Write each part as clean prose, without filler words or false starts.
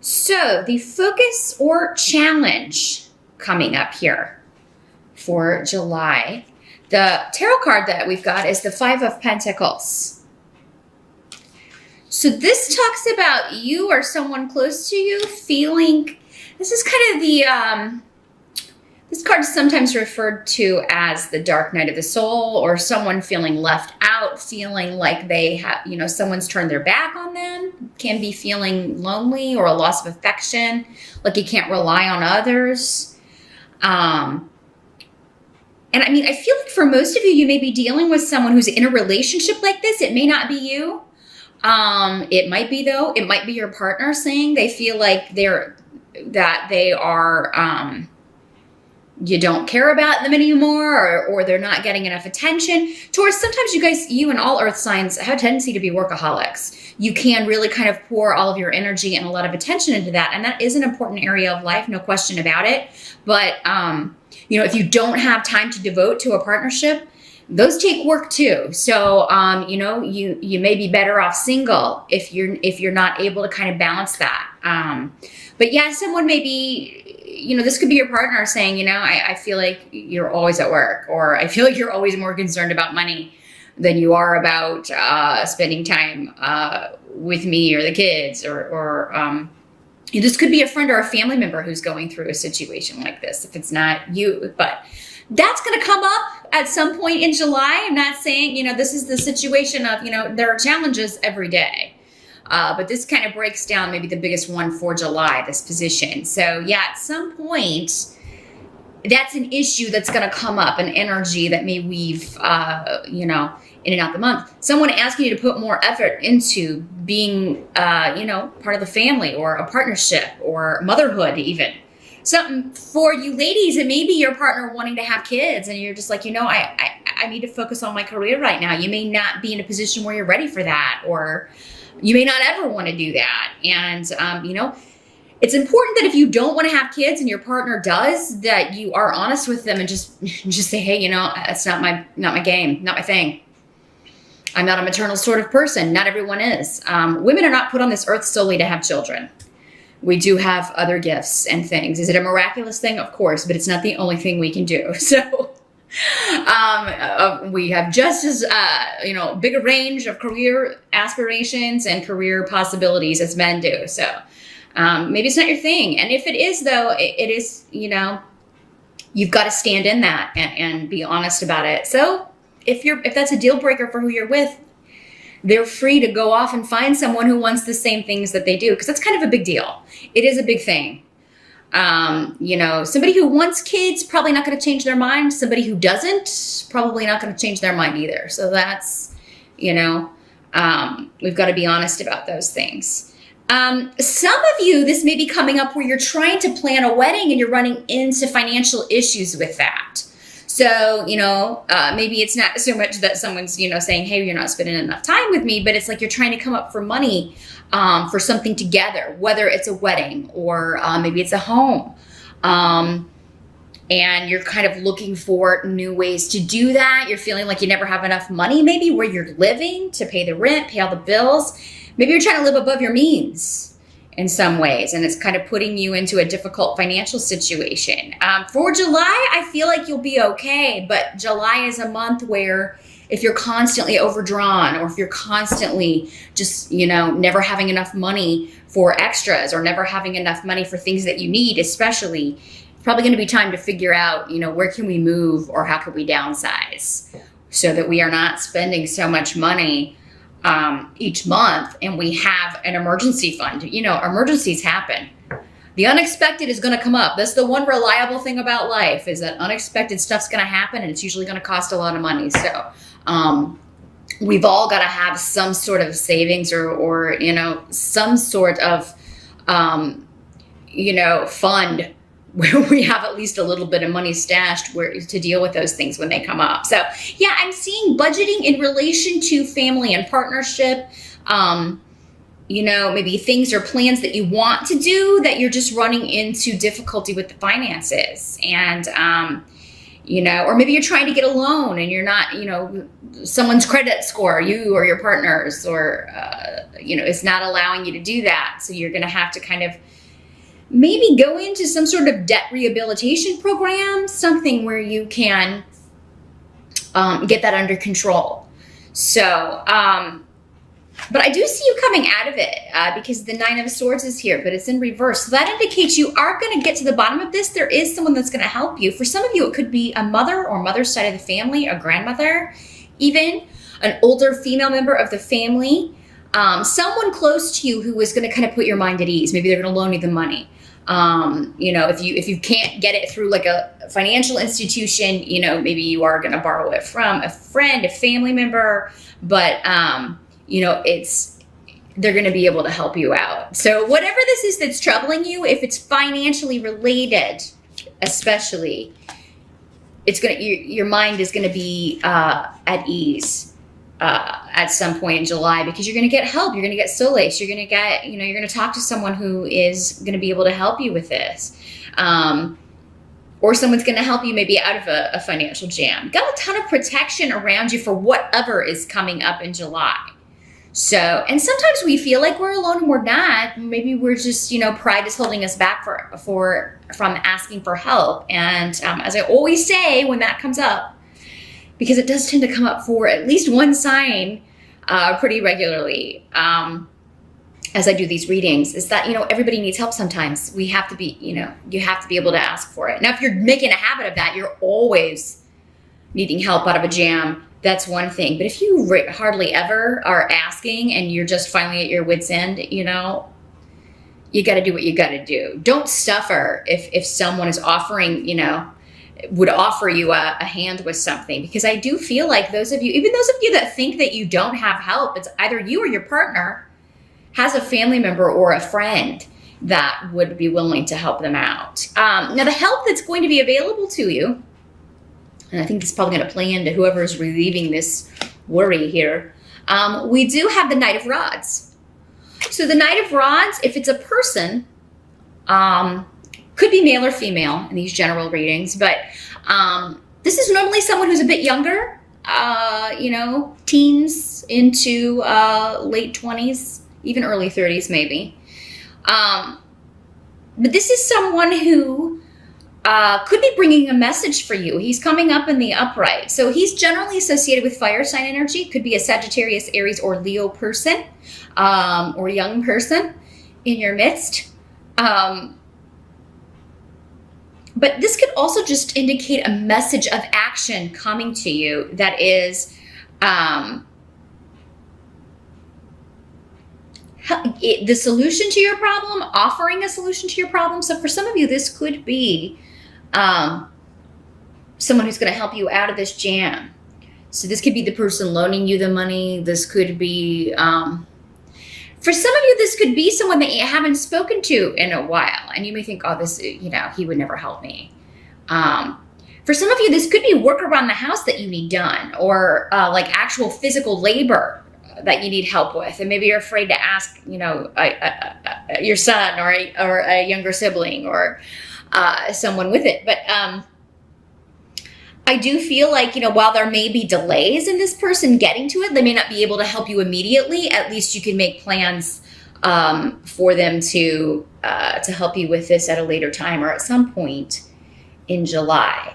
So the focus or challenge coming up here for July, the tarot card that we've got is the Five of Pentacles. So this talks about you or someone close to you feeling, this is kind of the, this card is sometimes referred to as the dark night of the soul, or someone feeling left out, feeling like they have, you know, someone's turned their back on them, can be feeling lonely or a loss of affection, like you can't rely on others. And I mean, I feel like for most of you, you may be dealing with someone who's in a relationship like this. It may not be you. It might be though. It might be your partner saying they feel like they are, you don't care about them anymore, or they're not getting enough attention. Taurus, sometimes you and all earth signs have a tendency to be workaholics. You can really kind of pour all of your energy and a lot of attention into that. And that is an important area of life, no question about it. But, you know, if you don't have time to devote to a partnership, those take work too. So, you know, you may be better off single if you're not able to kind of balance that. But yeah, someone may be, you know, this could be your partner saying, you know, I feel like you're always at work, or I feel like you're always more concerned about money than you are about spending time with me or the kids, or this could be a friend or a family member who's going through a situation like this, if it's not you. But that's going to come up at some point in July. I'm not saying, you know, this is the situation of, you know, there are challenges every day. But this kind of breaks down maybe the biggest one for July, this position. So yeah, at some point, that's an issue that's going to come up, an energy that may weave, you know, in and out the month. Someone asking you to put more effort into being, you know, part of the family, or a partnership, or motherhood even. Something for you ladies, it may be your partner wanting to have kids, and you're just like, you know, I need to focus on my career right now. You may not be in a position where you're ready for that, or you may not ever want to do that. And, you know, it's important that if you don't want to have kids and your partner does, that you are honest with them and just say, hey, you know, it's not my game, not my thing. I'm not a maternal sort of person. Not everyone is. Women are not put on this earth solely to have children. We do have other gifts and things. Is it a miraculous thing? Of course, but it's not the only thing we can do. So we have just as, you know, big a range of career aspirations and career possibilities as men do. So maybe it's not your thing. And if it is, though, it is, you know, you've got to stand in that and be honest about it. So if that's a deal breaker for who you're with, they're free to go off and find someone who wants the same things that they do, because that's kind of a big deal. It is a big thing. You know, somebody who wants kids, probably not going to change their mind. Somebody who doesn't, probably not going to change their mind either. So that's, you know, we've got to be honest about those things. Some of you, this may be coming up where you're trying to plan a wedding and you're running into financial issues with that. So, you know, maybe it's not so much that someone's, you know, saying, hey, you're not spending enough time with me, but it's like you're trying to come up for money for something together, whether it's a wedding or maybe it's a home. And you're kind of looking for new ways to do that. You're feeling like you never have enough money, maybe where you're living, to pay the rent, pay all the bills. Maybe you're trying to live above your means in some ways, and it's kind of putting you into a difficult financial situation. For July, I feel like you'll be okay, but July is a month where if you're constantly overdrawn, or if you're constantly just, you know, never having enough money for extras, or never having enough money for things that you need, especially, it's probably going to be time to figure out, you know, where can we move, or how can we downsize so that we are not spending so much money each month, and we have an emergency fund. You know, emergencies happen. The unexpected is going to come up. That's the one reliable thing about life, is that unexpected stuff's going to happen, and it's usually going to cost a lot of money. So we've all got to have some sort of savings, or you know, some sort of you know, fund where we have at least a little bit of money stashed to deal with those things when they come up. So yeah, I'm seeing budgeting in relation to family and partnership. You know, maybe things or plans that you want to do that you're just running into difficulty with the finances. And, you know, or maybe you're trying to get a loan and you're not, you know, someone's credit score, you or your partner's, or, you know, is not allowing you to do that. So you're going to have to kind of maybe go into some sort of debt rehabilitation program, something where you can get that under control. So, but I do see you coming out of it because the Nine of Swords is here, but it's in reverse. So that indicates you are going to get to the bottom of this. There is someone that's going to help you. For some of you, it could be a mother or mother's side of the family, a grandmother, even an older female member of the family, someone close to you who is going to kind of put your mind at ease. Maybe they're going to loan you the money. You know, if you can't get it through like a financial institution, you know, maybe you are going to borrow it from a friend, a family member, but, you know, they're going to be able to help you out. So whatever this is that's troubling you, if it's financially related, especially, your mind is going to be at ease at some point in July, because you're going to get help. You're going to get solace. You're going to get, you know, you're going to talk to someone who is going to be able to help you with this. Or someone's going to help you maybe out of a financial jam. Got a ton of protection around you for whatever is coming up in July. So, and sometimes we feel like we're alone and we're not. Maybe we're just, you know, pride is holding us back from asking for help. And as I always say when that comes up, because it does tend to come up for at least one sign pretty regularly as I do these readings, is that, you know, everybody needs help sometimes. We have to be, you know, you have to be able to ask for it. Now, if you're making a habit of that, you're always needing help out of a jam. That's one thing. But if you hardly ever are asking and you're just finally at your wit's end, you know, you got to do what you got to do. Don't suffer if someone is offering, you know, would offer you a hand with something. Because I do feel like those of you, even those of you that think that you don't have help, it's either you or your partner has a family member or a friend that would be willing to help them out. Now, the help that's going to be available to you, and I think this is probably going to play into whoever is relieving this worry here. We do have the Knight of Rods. So the Knight of Rods, if it's a person, could be male or female in these general readings, but this is normally someone who's a bit younger, you know, teens into late 20s, even early 30s maybe. But this is someone who could be bringing a message for you. He's coming up in the upright. So he's generally associated with fire sign energy. Could be a Sagittarius, Aries, or Leo person, or young person in your midst. But this could also just indicate a message of action coming to you that is the solution to your problem, offering a solution to your problem. So for some of you, this could be someone who's going to help you out of this jam. So this could be the person loaning you the money. This could be, for some of you, this could be someone that you haven't spoken to in a while. And you may think, oh, this, you know, he would never help me. For some of you, this could be work around the house that you need done, or like actual physical labor that you need help with. And maybe you're afraid to ask, you know, your son or a younger sibling or someone with it. But I do feel like, you know, while there may be delays in this person getting to it, they may not be able to help you immediately. At least you can make plans for them to help you with this at a later time or at some point in July.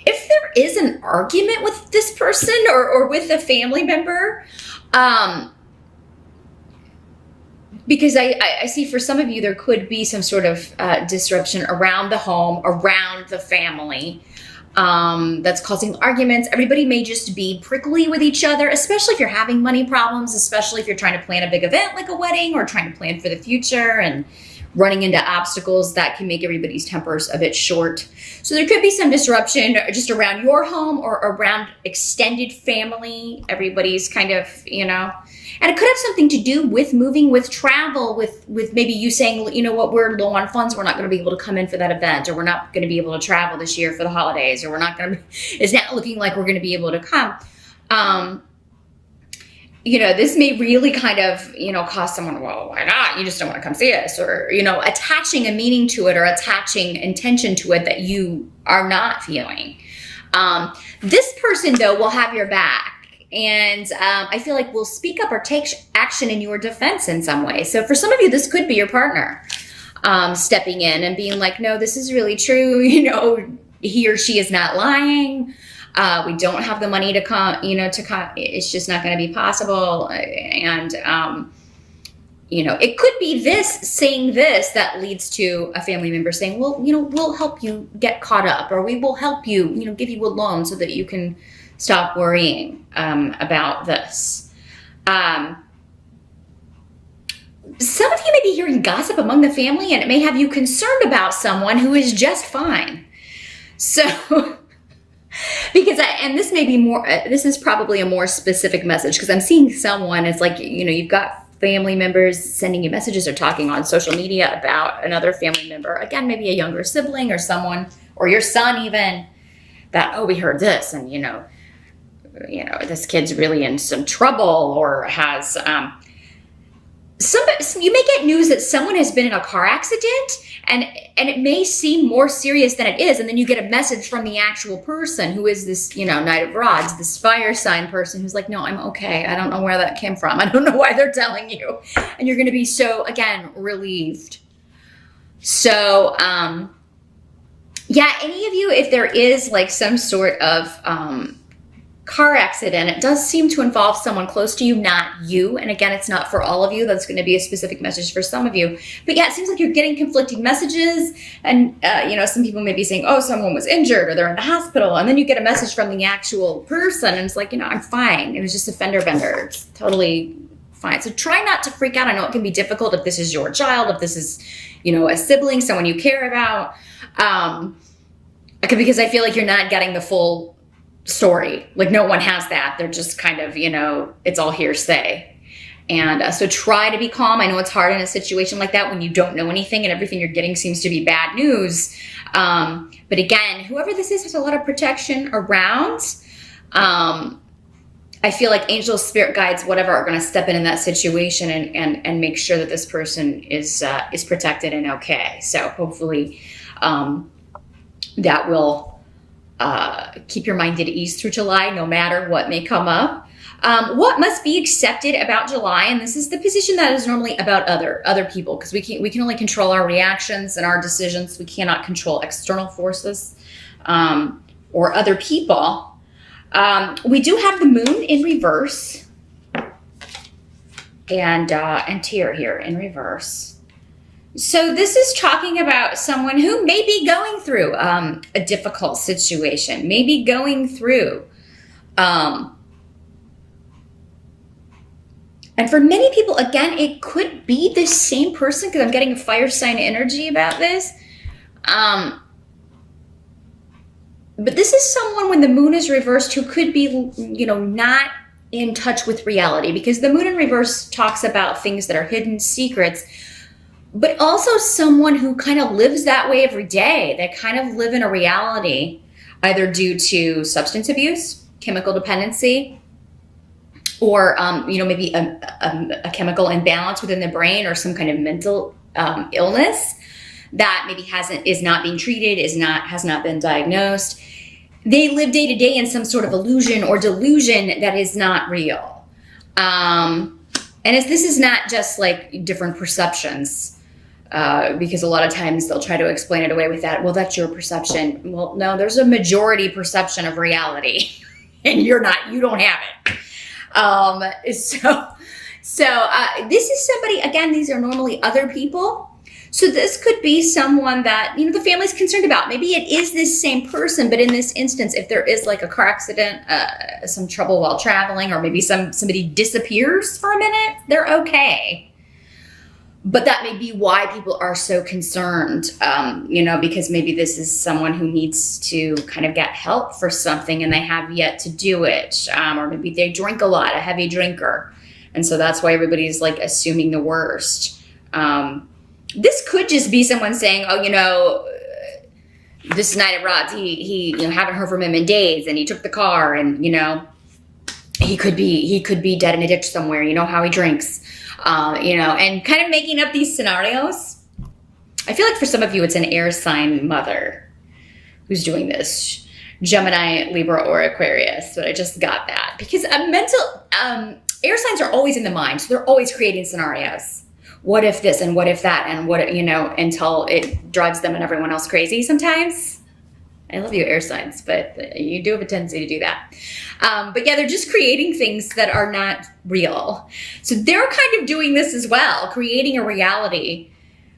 If there is an argument with this person or with a family member, because I see for some of you, there could be some sort of disruption around the home, around the family, that's causing arguments. Everybody may just be prickly with each other, especially if you're having money problems, especially if you're trying to plan a big event like a wedding or trying to plan for the future and running into obstacles that can make everybody's tempers a bit short. So there could be some disruption just around your home or around extended family. Everybody's kind of, you know, and it could have something to do with moving, with travel, with maybe you saying, you know what, we're low on funds. We're not going to be able to come in for that event, or we're not going to be able to travel this year for the holidays, or we're not going to, it's not looking like we're going to be able to come. you know, this may really kind of, you know, cause someone, well, why not? You just don't want to come see us, or, you know, attaching a meaning to it or attaching intention to it that you are not feeling. This person, though, will have your back. And I feel like will speak up or take action in your defense in some way. So for some of you, this could be your partner stepping in and being like, no, this is really true. You know, he or she is not lying. We don't have the money to come, you know, it's just not going to be possible. And, you know, it could be saying this that leads to a family member saying, well, you know, we'll help you get caught up, or we will help you, you know, give you a loan so that you can stop worrying about this. Some of you may be hearing gossip among the family, and it may have you concerned about someone who is just fine. So, and this may be more, this is probably a more specific message, because I'm seeing someone, it's like, you know, you've got family members sending you messages or talking on social media about another family member. Again, maybe a younger sibling or someone, or your son even, that, oh, we heard this, and, you know, this kid's really in some trouble, or has, you may get news that someone has been in a car accident, and it may seem more serious than it is. And then you get a message from the actual person who is this, you know, Knight of Rods, this fire sign person who's like, no, I'm okay. I don't know where that came from. I don't know why they're telling you. And you're going to be so, again, relieved. So, yeah, any of you, if there is like some sort of car accident, it does seem to involve someone close to you, not you. And again, it's not for all of you. That's going to be a specific message for some of you. But yeah, it seems like you're getting conflicting messages. And, you know, some people may be saying, oh, someone was injured or they're in the hospital. And then you get a message from the actual person, and it's like, you know, I'm fine. It was just a fender bender. It's totally fine. So try not to freak out. I know it can be difficult if this is your child, if this is, you know, a sibling, someone you care about. Because I feel like you're not getting the full story. Like, no one has that. They're just kind of, you know, it's all hearsay. And so try to be calm. I know it's hard in a situation like that when you don't know anything and everything you're getting seems to be bad news. But again, whoever this is has a lot of protection around. I feel like angels, spirit guides, whatever, are going to step in that situation and make sure that this person is protected and okay. So hopefully that will keep your mind at ease through July, no matter what may come up. What must be accepted about July, and this is the position that is normally about other people, because we can only control our reactions and our decisions. We cannot control external forces or other people. We do have the moon in reverse and Tyr here in reverse. So this is talking about someone who may be going through a difficult situation, maybe going through. And for many people, again, it could be the same person, because I'm getting a fire sign energy about this. But this is someone, when the moon is reversed, who could be, you know, not in touch with reality, because the moon in reverse talks about things that are hidden, secrets, but also someone who kind of lives that way every day. They kind of live in a reality, either due to substance abuse, chemical dependency, or, you know, maybe a chemical imbalance within the brain, or some kind of mental illness that maybe is not being treated, has not been diagnosed. They live day to day in some sort of illusion or delusion that is not real. And this is not just like different perceptions, because a lot of times they'll try to explain it away with that. Well, that's your perception. Well, no, there's a majority perception of reality, and you don't have it. So this is somebody, again, these are normally other people. So this could be someone that, you know, the family's concerned about. Maybe it is this same person, but in this instance, if there is like a car accident, some trouble while traveling, or maybe somebody disappears for a minute, they're okay. But that may be why people are so concerned, you know, because maybe this is someone who needs to kind of get help for something and they have yet to do it. Or maybe they drink a lot, a heavy drinker. And so that's why everybody's like assuming the worst. This could just be someone saying, oh, you know, this Knight of Rods, he you know, haven't heard from him in days, and he took the car, and, you know, he could be dead in a ditch somewhere. You know how he drinks, you know, and kind of making up these scenarios. I feel like for some of you, it's an air sign mother who's doing this. Gemini, Libra, or Aquarius. But I just got that because air signs are always in the mind. So they're always creating scenarios. What if this and what if that and what, you know, until it drives them and everyone else crazy sometimes. I love you, air signs, but you do have a tendency to do that. But yeah, they're just creating things that are not real. So they're kind of doing this as well, creating a reality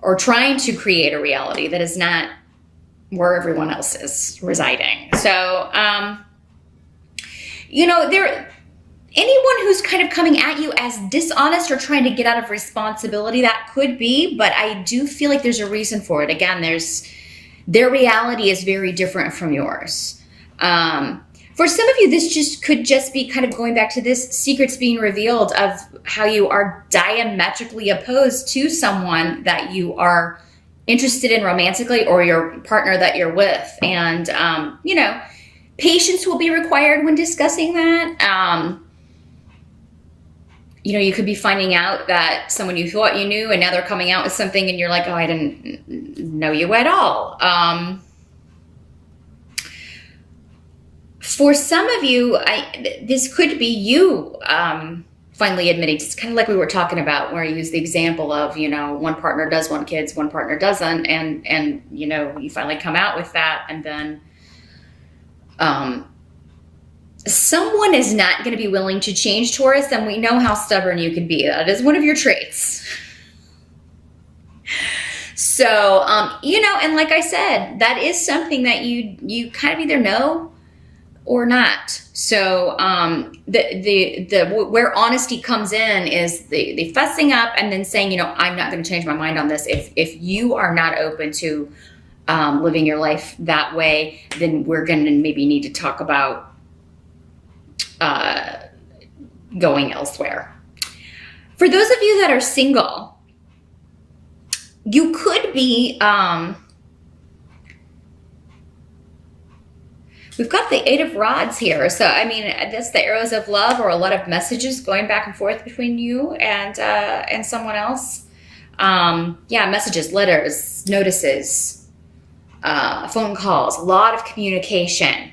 or trying to create a reality that is not where everyone else is residing. So, you know, anyone who's kind of coming at you as dishonest or trying to get out of responsibility, that could be, but I do feel like there's a reason for it. Again, their reality is very different from yours. For some of you, this could just be kind of going back to this secrets being revealed of how you are diametrically opposed to someone that you are interested in romantically or your partner that you're with. And, you know, patience will be required when discussing that. You know, you could be finding out that someone you thought you knew and now they're coming out with something and you're like, oh, I didn't know you at all. For some of you, this could be you finally admitting, it's kind of like we were talking about where I use the example of, you know, one partner does want kids, one partner doesn't. And you know, you finally come out with that. And then someone is not going to be willing to change, Taurus. And we know how stubborn you can be. That is one of your traits. So, you know, and like I said, that is something that you kind of either know or not. So where honesty comes in is the fussing up and then saying, you know, I'm not going to change my mind on this. If you are not open to living your life that way, then we're going to maybe need to talk about going elsewhere. For those of you that are single, you could be we've got the Eight of Rods here. So, I mean, that's the arrows of love or a lot of messages going back and forth between you and someone else. Yeah, messages, letters, notices, phone calls, a lot of communication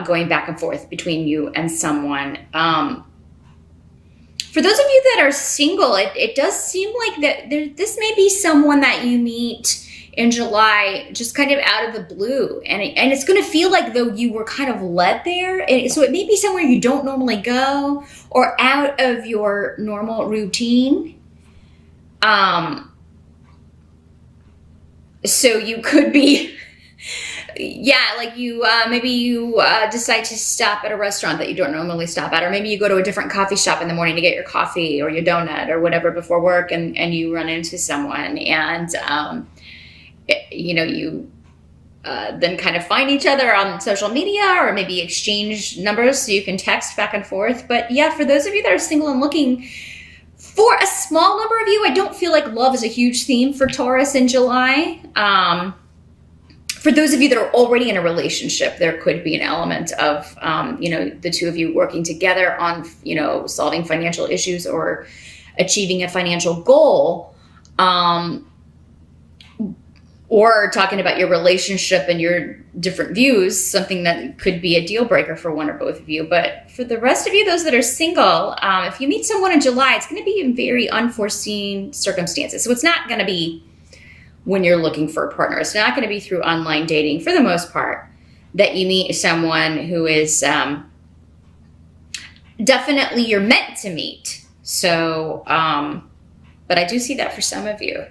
going back and forth between you and someone. For those of you that are single, it does seem like that this may be someone that you meet in July, just kind of out of the blue. And it's going to feel like though you were kind of led there. So it may be somewhere you don't normally go or out of your normal routine. So you could be, yeah, like you, maybe you decide to stop at a restaurant that you don't normally stop at, or maybe you go to a different coffee shop in the morning to get your coffee or your donut or whatever before work, and you run into someone and, you know, you then kind of find each other on social media or maybe exchange numbers so you can text back and forth. But yeah, for those of you that are single and looking, for a small number of you, I don't feel like love is a huge theme for Taurus in July. For those of you that are already in a relationship, there could be an element of, you know, the two of you working together on, you know, solving financial issues or achieving a financial goal. Or talking about your relationship and your different views, something that could be a deal breaker for one or both of you. But for the rest of you, those that are single, if you meet someone in July, it's going to be in very unforeseen circumstances. So it's not going to be when you're looking for a partner. It's not going to be through online dating for the most part that you meet someone who is definitely you're meant to meet. So, but I do see that for some of you.